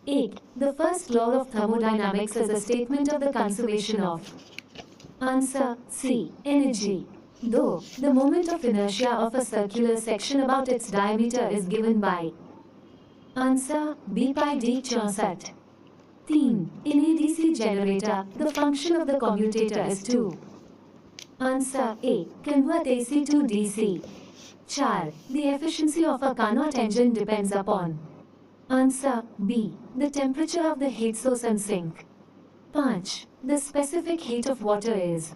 8. The first law of thermodynamics is a statement of the conservation of. Answer C. Energy. Though, the moment of inertia of a circular section about its diameter is given by. Answer B. Pi d 64. 3. In a DC generator, the function of the commutator is to. Answer A. Convert AC to DC. 4. The efficiency of a Carnot engine depends upon. Answer B. The temperature of the heat source and sink. 5. The specific heat of water is.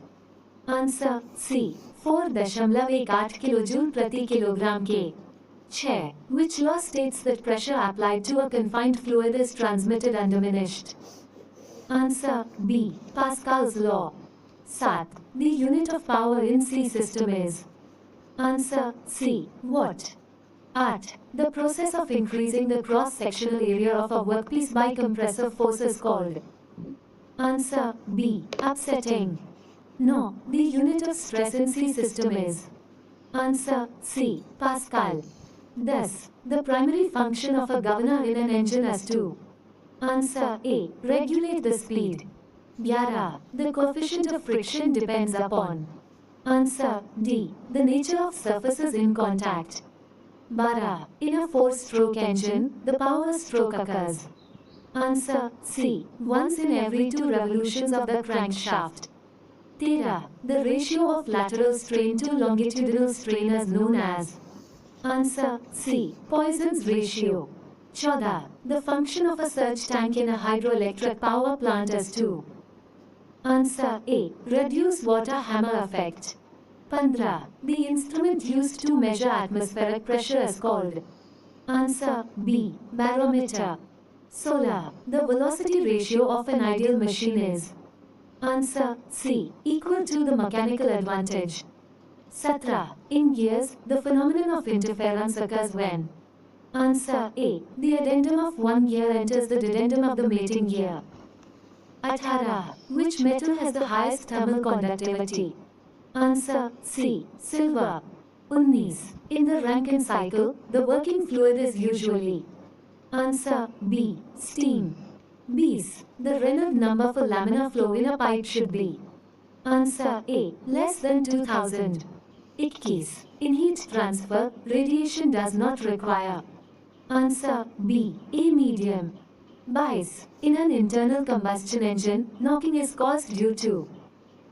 Answer C. 4.18 kilojoule प्रति kilogram के. 6. Which law states that pressure applied to a confined fluid is transmitted undiminished? Answer B. Pascal's law. 7. The unit of power in C system is. Answer C. Watt. 8. The process of increasing the cross-sectional area of a workpiece by compressive force is called. Answer B. Upsetting. No, the unit of stress in C system is. Answer C. Pascal. Thus, the primary function of a governor in an engine is to. Answer A. Regulate the speed. 11. The coefficient of friction depends upon. Answer D. The nature of surfaces in contact. 12. In a 4-stroke engine, the power stroke occurs. Answer C. Once in every 2 revolutions of the crankshaft. 13. The ratio of lateral strain to longitudinal strain is known as. Answer C. Poisson's ratio. 14. The function of a surge tank in a hydroelectric power plant is to. Answer A. Reduce water hammer effect. 15. The instrument used to measure atmospheric pressure is called. Answer B. Barometer. 16. The velocity ratio of an ideal machine is. Answer C. Equal to the mechanical advantage. 17. In gears, the phenomenon of interference occurs when. Answer A. The addendum of one gear enters the dedendum of the mating gear. 18. Which metal has the highest thermal conductivity? Answer C. Silver. 19. In the Rankine cycle, the working fluid is usually. Answer B. Steam. 20. The Reynolds number for laminar flow in a pipe should be. Answer A. Less than 2000. 21. In heat transfer, radiation does not require. Answer B. A medium. 22. In an internal combustion engine, knocking is caused due to.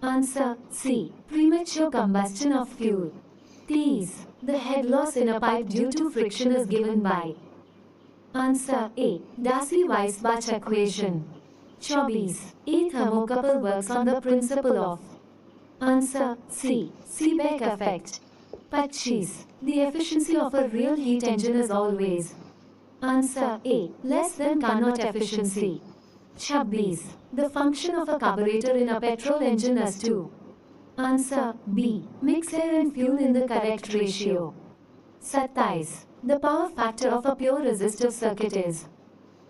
Answer C. Premature combustion of fuel. 30. The head loss in a pipe due to friction is given by. Answer A. Darcy-Weisbach equation. 24. A thermocouple works on the principle of. Answer C. Seebeck effect. 25. The efficiency of a real heat engine is always. Answer A. Less than Carnot efficiency. 26. The function of a carburetor in a petrol engine is to. Answer B. Mix air and fuel in the correct ratio. 27. The power factor of a pure resistive circuit is.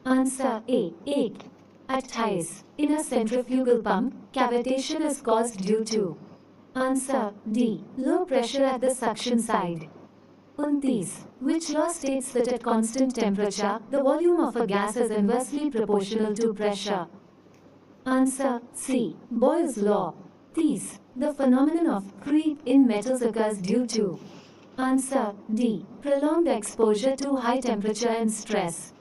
Answer A. 8. 28. In a centrifugal pump, cavitation is caused due to. Answer D. Low pressure at the suction side. 29. Which law states that at constant temperature, the volume of a gas is inversely proportional to pressure? Answer C. Boyle's law. 30. The phenomenon of creep in metals occurs due to. Answer D. Prolonged exposure to high temperature and stress.